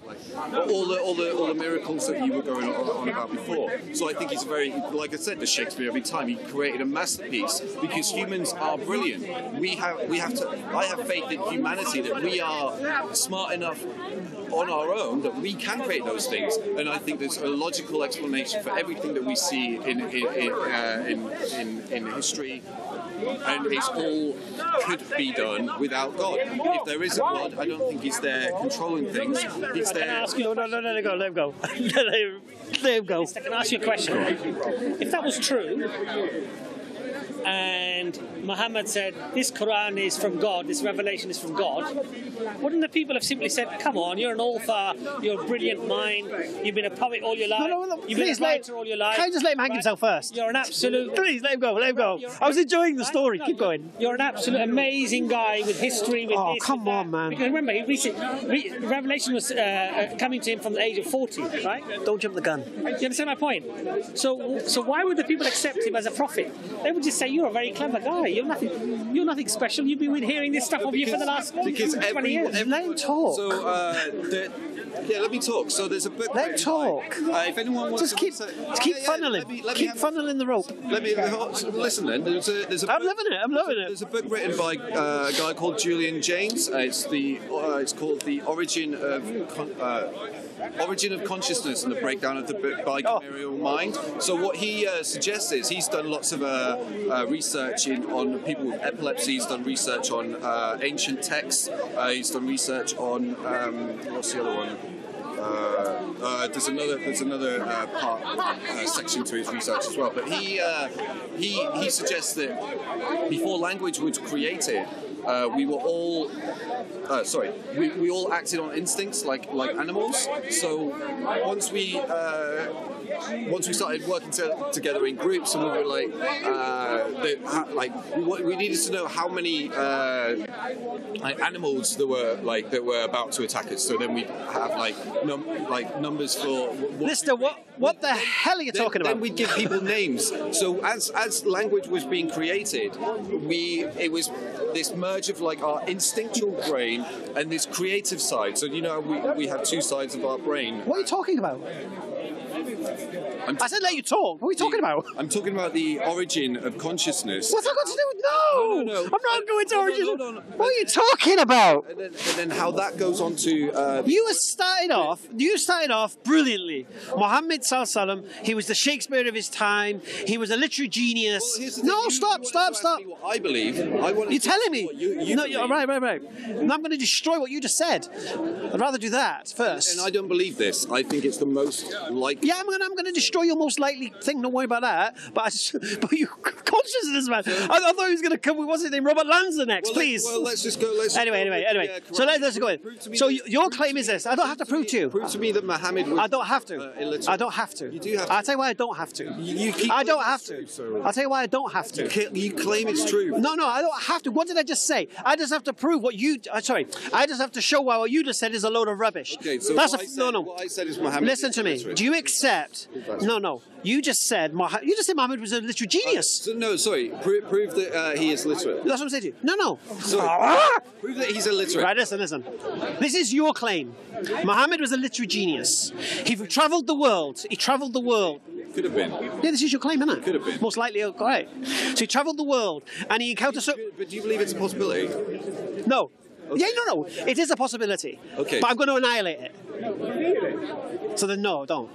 all the miracles that you were going on about before. So I think he's like I said, the Shakespeare every time he created a masterpiece because humans are brilliant. I have faith in humanity that we are smart enough on our own that we can create those things, and I think there's a logical explanation for everything that we see in history, and it all could be done without God. If there is a God, I don't think he's there controlling things. He's there. Can I ask you? No, let him go. Let him go. Can I ask you a question? If that was true, and Muhammad said, this Quran is from God, this revelation is from God, wouldn't the people have simply said, come on, you're an author, you're a brilliant mind, you've been a poet all your life, you've been a writer all your life. Can I just let him hang himself first? You're an absolute... Please, let him go. I was enjoying the story, keep going. You're an absolute amazing guy with history, with this, come on, man. Because remember, revelation was coming to him from the age of 40, right? Don't jump the gun. You understand my point? So why would the people accept him as a prophet? They would just say, you're a very clever guy. You're nothing special. You've been hearing this stuff of you for the last 20 years. Let him talk. So, let me talk. So there's a book. Let him talk. If anyone wants just keep funneling. Keep funneling the rope. Let me listen then. There's a I'm loving it. There's a book written by a guy called Julian Jaynes. It's called The Origin of Consciousness and the Breakdown of the Bicameral Mind. So what he suggests is he's done lots of research on people with epilepsy. He's done research on ancient texts. He's done research on what's the other one? There's another section to his research as well. But he suggests that before language was created, we were all we all acted on instincts like animals. So once we started working together in groups, and we were we needed to know how many animals there were that were about to attack us. So then we have numbers for. Lister, what the hell are you talking about? Then we'd give people names. So as language was being created, it was this merge of our instinctual brain and this creative side. So we have two sides of our brain. What are you talking about? I said let you talk. What are you talking about? I'm talking about the origin of consciousness. What's that got to do with... No! I'm not going to origin. Hold on. What are you talking about? And then how that goes on to... You started off brilliantly. Muhammad Sallallahu, he was the Shakespeare of his time. He was a literary genius. Well, stop. What I believe. You're telling me? Right. And I'm going to destroy what you just said. I'd rather do that first. And I don't believe this. I think it's the most likely... Yeah, I'm going I'm going to destroy your most likely thing. Don't worry about that. But you consciousness, man. I thought he was going to come with, what's his name, Robert Lanza next, please. Well, let's just go. Anyway. So let's go in. So your claim is this. I don't have to prove to you. Prove to me that Muhammad was I don't have to. illiterate. I don't have to. You do have to. I'll tell you why I don't have to. I don't have to. I'll tell you why I don't have to. You claim it's true. No, I don't have to. What did I just say? I just have to prove what you. Sorry, I just have to show why what you just said is a load of rubbish. Okay, so That's what I said is Muhammad. Listen to me. Do you accept? No. You just said Muhammad was a literary genius. No, sorry. Prove that he is literate. That's what I'm saying to you. No. Sorry. Prove that he's illiterate. Right, listen. This is your claim. Muhammad was a literary genius. He travelled the world. Could have been. Yeah, this is your claim, isn't it? Could have been. Most likely, correct. So he travelled the world and he encountered. But do you believe it's a possibility? No. Okay. Yeah, no. It is a possibility. Okay. But I'm going to annihilate it. So then, no, don't.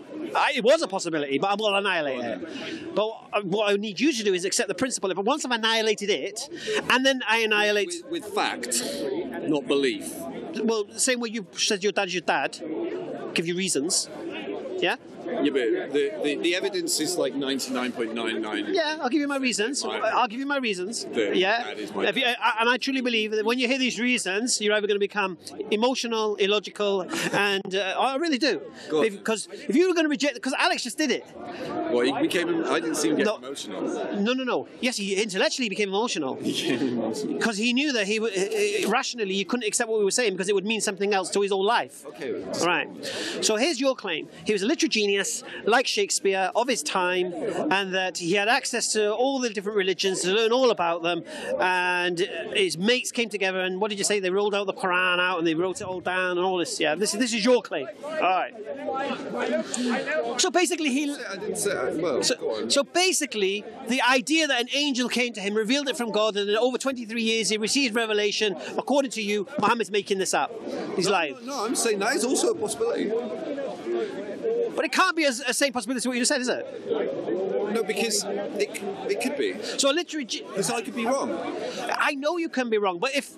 It was a possibility, but I'm going to annihilate it. But what I need you to do is accept the principle. But once I've annihilated it, and then I annihilate... With fact, not belief. Well, the same way you said your dad's your dad, give you reasons. Yeah? Yeah, but the evidence is like 99.99. Yeah, I'll give you my reasons. I'll give you my reasons. Yeah, and I truly believe that when you hear these reasons, you're either going to become emotional, illogical, and I really do. Because if you were going to reject, because Alex just did it. Well, he became. I didn't see him get emotional. No. Yes, he intellectually became emotional. Because he knew that rationally he couldn't accept what we were saying because it would mean something else to his whole life. Okay. Right. So here's your claim. He was a literary genius, like Shakespeare, of his time, and that he had access to all the different religions to learn all about them, and his mates came together and what did you say? They rolled out the Quran out and they wrote it all down and all this. Yeah, this is your claim. All right. So basically So basically, the idea that an angel came to him, revealed it from God, and in over 23 years he received revelation. According to you, Muhammad's making this up. He's lying. No, I'm saying that is also a possibility. But it can't be a same possibility as what you just said, is it? No, because it could be. So literally... Because I could be wrong. I know you can be wrong, but if...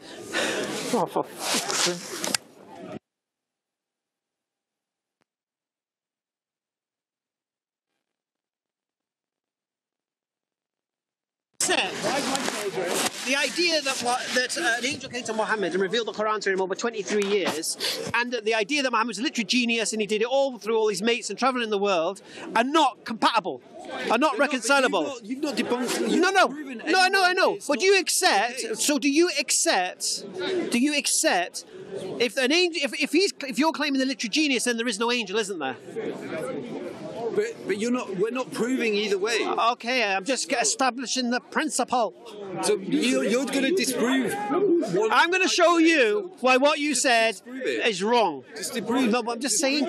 The idea that an angel came to Muhammad and revealed the Quran to him over 23 years, and the idea that Muhammad was a literary genius and he did it all through all his mates and travelling the world, are not compatible, are not reconcilable. You've not debunked. No, I know. But do you accept? So do you accept? If an angel, if you're claiming the literary genius, then there is no angel, isn't there? But you're not. We're not proving either way. Okay, I'm just establishing the principle. So you're going to disprove. I'm going to show you why what you said is wrong. Just disprove. No, but I'm just saying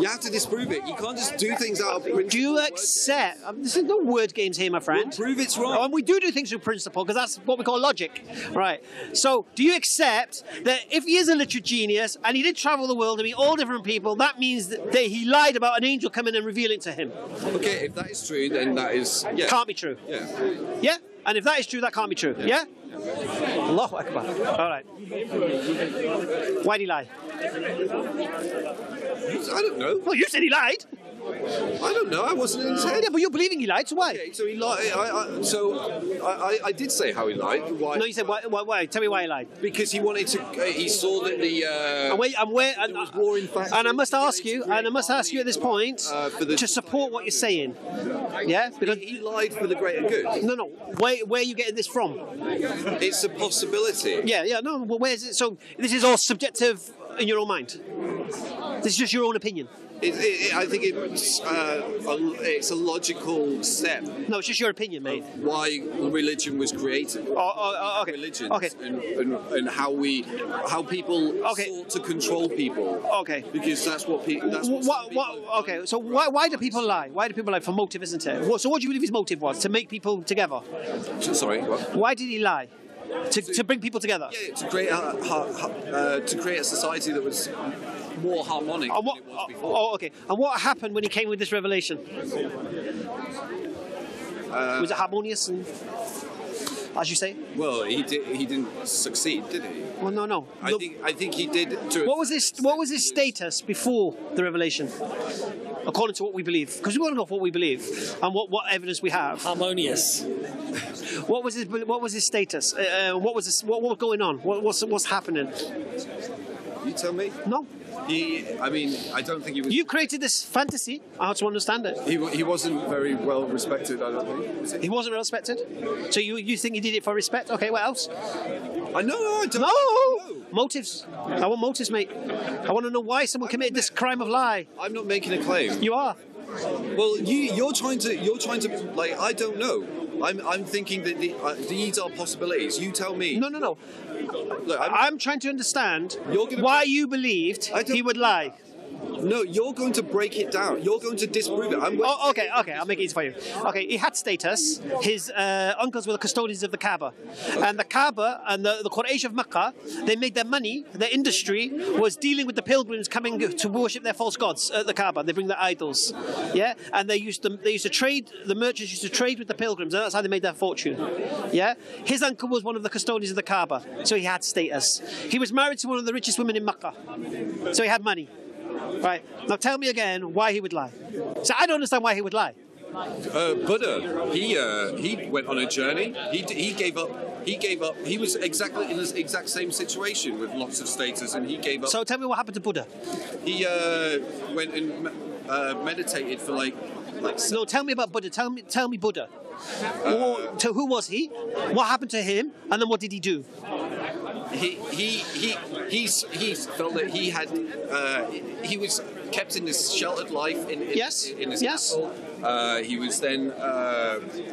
You have to disprove it. You can't just do things out of principle. Do you accept? This is no word games here, my friend. We'll prove it's wrong. And we do things with principle because that's what we call logic, right? So, do you accept that if he is a literary genius and he did travel the world and meet all different people, that means that he lied about an angel coming and revealing to him? Okay, if that is true, then that is can't be true. Yeah, and if that is true, that can't be true. Yeah. Allahu Akbar. All right. Why did he lie? I don't know. Well, you said he lied. I don't know. I wasn't in his head. Yeah, but you're believing he lied, so why? Okay, so he lied. I did say how he lied. Why? No, you said why? Tell me why he lied. Because he wanted to. He saw that the. There was war in fact. And I must ask you at this point to support what you're saying. Yeah, because he lied for the greater good. No. Where are you getting this from? It's a possibility. Yeah. No, well, where is it? So this is all subjective in your own mind. This is just your own opinion. I think it's a logical step. No, it's just your opinion, mate. Why religion was created. Okay. Religions. Okay. And how people sought to control people. Okay. Because that's what people. Okay. So why do people lie? Why do people lie? For motive, isn't it? So what do you believe his motive was? To make people together. Sorry. What? Why did he lie? To bring people together. Yeah. To create a society that was more harmonic than it was before. Okay. And what happened when he came with this revelation? Was it harmonious? as you say? Well, he didn't succeed, did he? Well, no. I think he did. What was his status before the revelation? According to what we believe, because we want to know what we believe and what evidence we have. Harmonious. What was his status? What was going on? What's happening? You tell me. No. I don't think he was. You created this fantasy. I have to understand it. He wasn't very well respected, I don't think. Was he wasn't well respected? So you think he did it for respect? Okay, what else? I know. I don't know. Motives. I want motives, mate. I want to know why someone committed this crime of lie. I'm not making a claim. You are. Well, you're trying to like, I don't know. I'm thinking that these are possibilities. You tell me. No. Look, I'm trying to understand why you believed he would lie. No, you're going to break it down. You're going to disprove it. Okay, I'll make it easy for you. Okay, he had status. His uncles were the custodians of the Kaaba. And the Kaaba and the Quraysh of Mecca, they made their money, their industry was dealing with the pilgrims coming to worship their false gods at the Kaaba. They bring their idols. Yeah? And they used to trade, the merchants used to trade with the pilgrims, and that's how they made their fortune. Yeah? His uncle was one of the custodians of the Kaaba, so he had status. He was married to one of the richest women in Mecca, so he had money. Right, now tell me again why he would lie. So I don't understand why he would lie. Buddha, he went on a journey. He gave up. He was exactly in the exact same situation with lots of status, and he gave up. So tell me what happened to Buddha. He went and meditated for like. No, tell me about Buddha. Tell me Buddha. Who was he? What happened to him? And then what did he do? He felt that he had he was kept in this sheltered life in his castle. He was then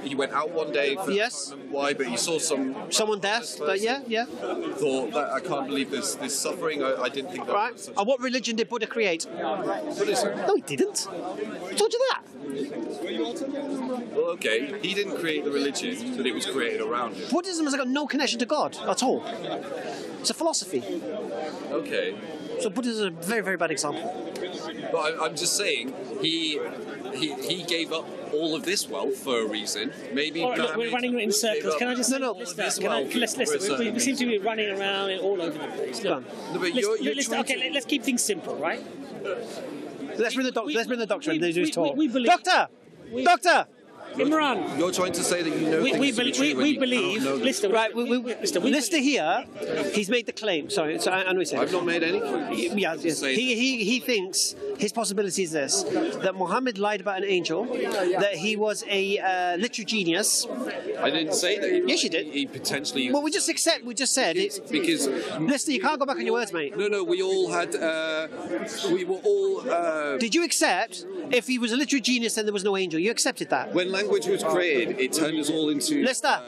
he went out one day for I can't remember why, but he saw someone there. Yeah. Thought that I can't believe this suffering. I didn't think that. Right. Was and what religion did Buddha create? Buddhism. No, he didn't. I told you that. Well, okay, he didn't create the religion, but it was created around him. Buddhism has got no connection to God at all. It's a philosophy. Okay. So Buddhism is a very, very bad example. But I'm just saying, he gave up all of this wealth for a reason. Maybe. All right, look, we're running in circles. Can I just let's listen. We seem to be running around all over the place. Look, let's keep things simple, right? Let's bring the doctor in. They do his talk. We believe, Doctor. Imran, you're trying to say that you know we believe. Listen, right? Lister here, he's made the claim. Sorry, I know he's saying. I've not made any. Yes. He thinks his possibility is this: that Muhammad lied about an angel, that he was a literary genius. I didn't say that. Yes, you did. He potentially. Well, we just said it because. Lister, you can't go back on your words, mate. No. We all had. We were all. Did you accept if he was a literary genius and there was no angel? You accepted that. When language was created, it turned us all into Lister,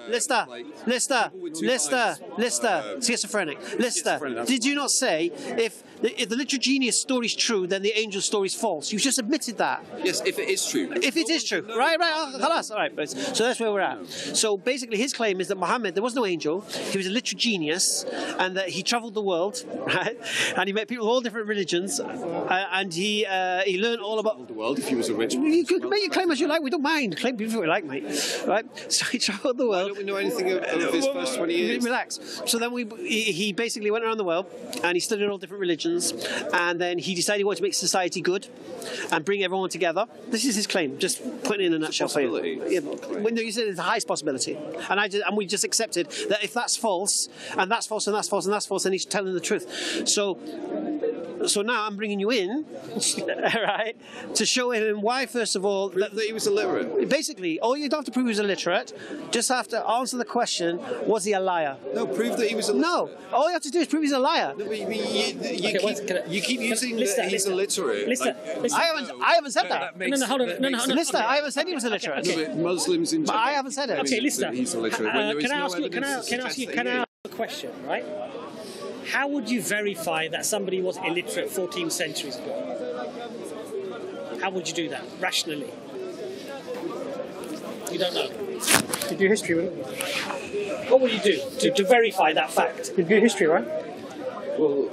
schizophrenic. Lister, did you not say if the literary genius story is true, then the angel story is false? You just admitted that. Yes, if it is true. If it is true, right. All right. So that's where we're at. So basically, his claim is that Muhammad, there was no angel. He was a literary genius, and that he travelled the world, right? And he met people of all different religions, and he learned all about the world. If he was a rich, you could make your claim as you like. We don't mind. Claim beautiful we like, mate. Right? So he travelled the world. Why don't we know anything of his first 20 years? Relax. So then he basically went around the world and he studied all different religions, and then he decided he wanted to make society good and bring everyone together. This is his claim. Just putting it in a nutshell for you. Yeah, when you said it's the highest possibility, and we just accepted that if that's false and that's false and that's false and that's false, then he's telling the truth. So now I'm bringing you in, right, to show him why, first of all, that he was illiterate. Basically, all you don't have to prove he was illiterate. Just have to answer the question: was he a liar? No, prove that he was illiterate. No, all you have to do is prove he's a liar. No, you keep using that he's illiterate. Listen. I haven't said that. No, hold on. No. Lister, I haven't said he was illiterate. No, but Muslims in general. But I haven't said it. Okay, Lister. He's illiterate. Can I ask a question, right? How would you verify that somebody was illiterate 14 centuries ago? How would you do that, rationally? You don't know. You do history, wouldn't you? What would you do to verify that fact? You do history, right? Well,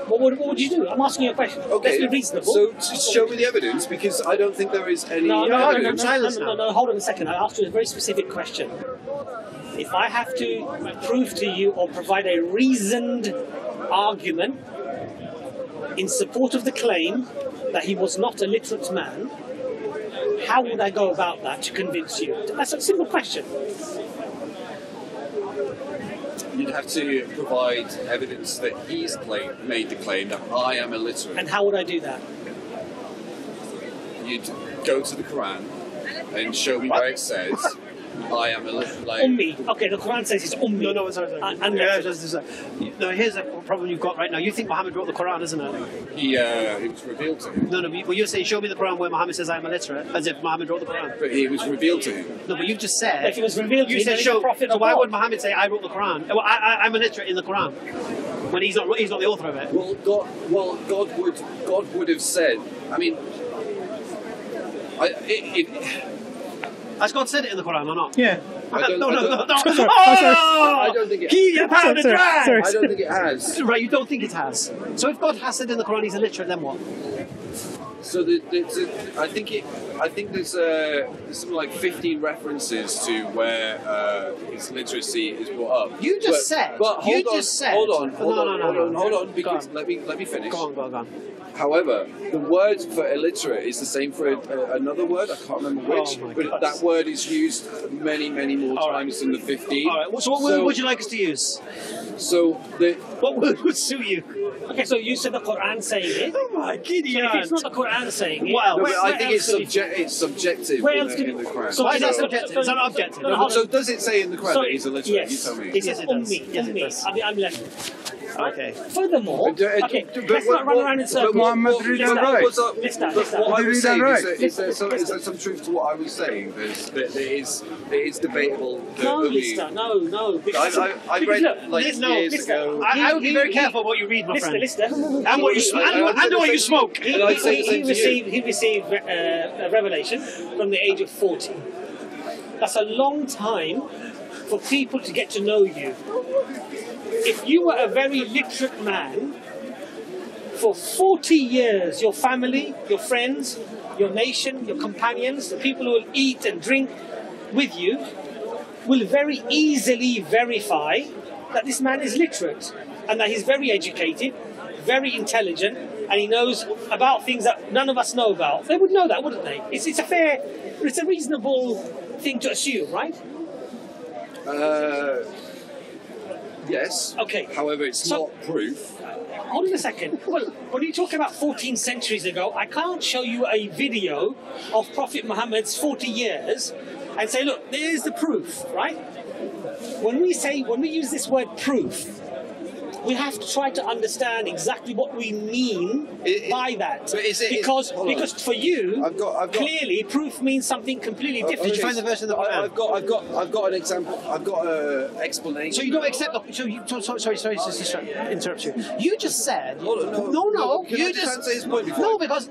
What would you do? I'm asking you a question. Okay, Let's be reasonable. so just show me the evidence, because I don't think there is any No, evidence. hold on a second. I asked you a very specific question. If I have to prove to you or provide a reasoned argument in support of the claim that he was not a literate man, how would I go about that to convince you? That's a simple question. You'd have to provide evidence that he's made the claim that I am illiterate. And how would I do that? You'd go to the Quran and show me where it says I am illiterate. Like, Ummi. Okay, the Quran says it's Ummi. No, sorry. No, here's a problem you've got right now. You think Muhammad wrote the Quran, isn't it? it was revealed to him. No, well, you're saying show me the Quran where Muhammad says I'm illiterate, as if Muhammad wrote the Quran. But it was revealed to him. No, but you've just said. If it was revealed to you him, said then he's show. a prophet So of why God. would Muhammad say I wrote the Quran? Well, I'm illiterate in the Quran when he's not the author of it. God would have said. I mean, Has God said it in the Quran or not? Yeah. I don't think it. I don't think it has. Right, you don't think it has. So if God has said in the Quran he's illiterate, then what? So I think there's something like 15 references to where his literacy is brought up. You just said. But hold on, No. because let me finish. Go on. However, the word for illiterate is the same for another word. I can't remember which, but that word is used many more times than the 15. All right. So what word would you like us to use? So what word would suit you? Okay, so you said the Quran saying it. Oh my giddy So if it's not the Quran saying it, Well, no, but I think else it's subjective Where in else could the it- Quran. so Why is that So- subjective? It's not objective. No, hold So on. does it say in the Quran So that he's illiterate? yes, You tell me. it says Yes, it does. Ummi. Yes, it Ummi. does. I'm left. Okay. Furthermore, okay, But let's not run around in circles. Muhammad read that right? What I was saying is there Listen. some truth to what I was saying. It is debatable. No, Lister, no. Because, I because read look, like Lister, years Lister, ago. I would be very careful what you read, my friend. Lister. And what you smoke. And I'd say the same to you. He received a revelation from the age of 40. That's a long time for people to get to know you. If you were a very literate man, for 40 years, your family, your friends, your nation, your companions, the people who will eat and drink with you, will very easily verify that this man is literate and that he's very educated, very intelligent, and he knows about things that none of us know about. They would know that, wouldn't they? It's a reasonable thing to assume, right? Yes. Okay. However, it's not proof. Hold on a second. Well, when you talk about 14 centuries ago, I can't show you a video of Prophet Muhammad's 40 years and say, look, there's the proof, right? When we use this word proof, we have to try to understand exactly what we mean by that. Because for you, I've got clearly proof means something completely different. Did you find the verse in the Quran? I've got an example. I've got an explanation. So you don't accept the. Sorry to interrupt you. You just said. No. Can I just answer his point before? No, because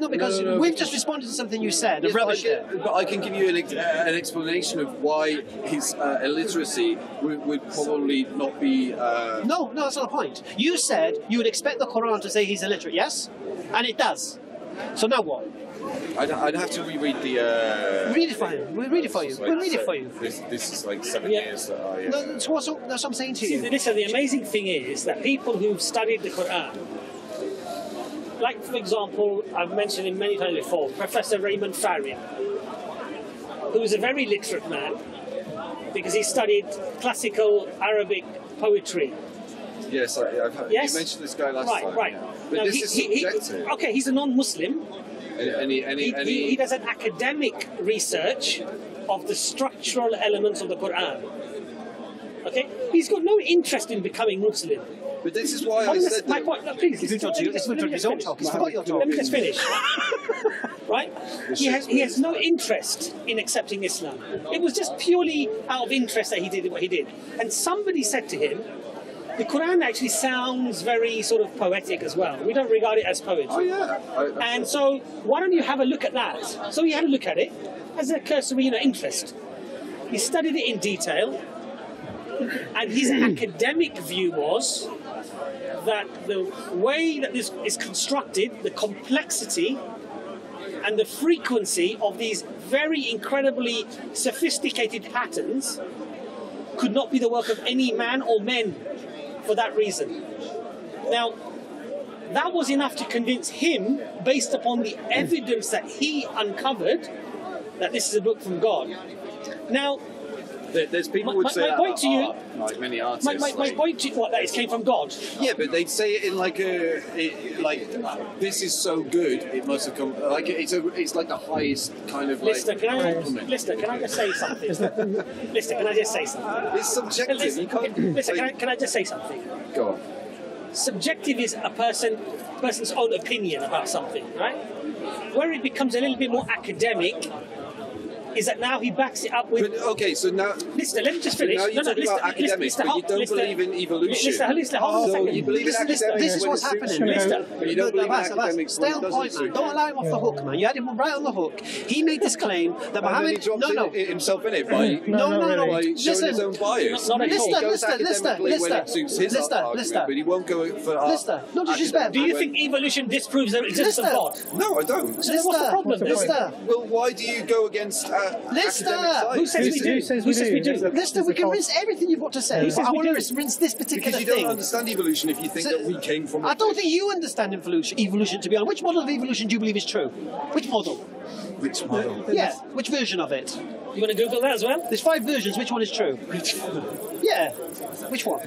we've just responded to something you said. Yes, Rubbish. but I can give you an explanation of why his illiteracy would probably not be. No, that's not the point. You said you would expect the Quran to say he's illiterate, yes? And it does. So now what? I'd have to reread the. Read it for him. We'll read it for you. We'll read it for you. This is like 7 years that I. No, that's what I'm saying to you. Listen, the amazing thing is that people who've studied the Quran, like for example, I've mentioned him many times before, Professor Raymond Faria, who is a very literate man because he studied classical Arabic poetry. Yes, Yes? you mentioned this guy last time. Right. Yeah. But Now, this is subjective. okay, he's a non-Muslim. Any He does an academic research of the structural elements of the Quran. Okay? He's got no interest in becoming Muslim. But this is why I said My that. point, no, please. He's interrupted his own talk. He's forgot your talk. Let me just finish. Right? He has no interest in accepting Islam. It was just purely out of interest that he did what he did. And somebody said to him, the Quran actually sounds very sort of poetic as well. We don't regard it as poetry. Oh yeah. And so, why don't you have a look at that? So he had a look at it as a cursory interest. He studied it in detail, and his academic view was that the way that this is constructed, the complexity and the frequency of these very incredibly sophisticated patterns could not be the work of any man or men for that reason. Now, that was enough to convince him, based upon the evidence that he uncovered, that this is a book from God. Now, there's people would say my point to you, like many artists. my point to you, what, that it came from God. Yeah, but they'd say it in like this is so good, it must have come like it's like the highest kind of like compliment. Listener, can I just say something? Listener, can I just say something? It's subjective. You can't. Listen, can I just say something? Go on. Subjective is a person's own opinion about something, right? Where it becomes a little bit more academic is that now he backs it up with... But, okay, so now... Listen, let me just finish. So now you talk about academics, but you don't believe in evolution. Listen, hold on a second. You believe in academics. This is what's happening. But you don't believe in academics. Stay on point, man. Don't allow him off the hook, man. You had him right on the hook. He made this claim that Muhammad... No. Himself in it by showing his own bias. Lister. But he won't go for... Lister, no disrespect. Do you think evolution disproves the existence of God? No, I don't. So then what's the problem? Lister. Well, why do you go against Lister. Who says we do? Who says we do? Lister, we can rinse everything you've got to say. But I want to rinse this particular because you thing. don't understand evolution if you think that we came from... I don't think you understand evolution, to be honest. Which model of evolution do you believe is true? Which model? Which model? Yeah, which version of it? You want to Google that as well? There's 5 versions. Which one is true? Yeah. Which one?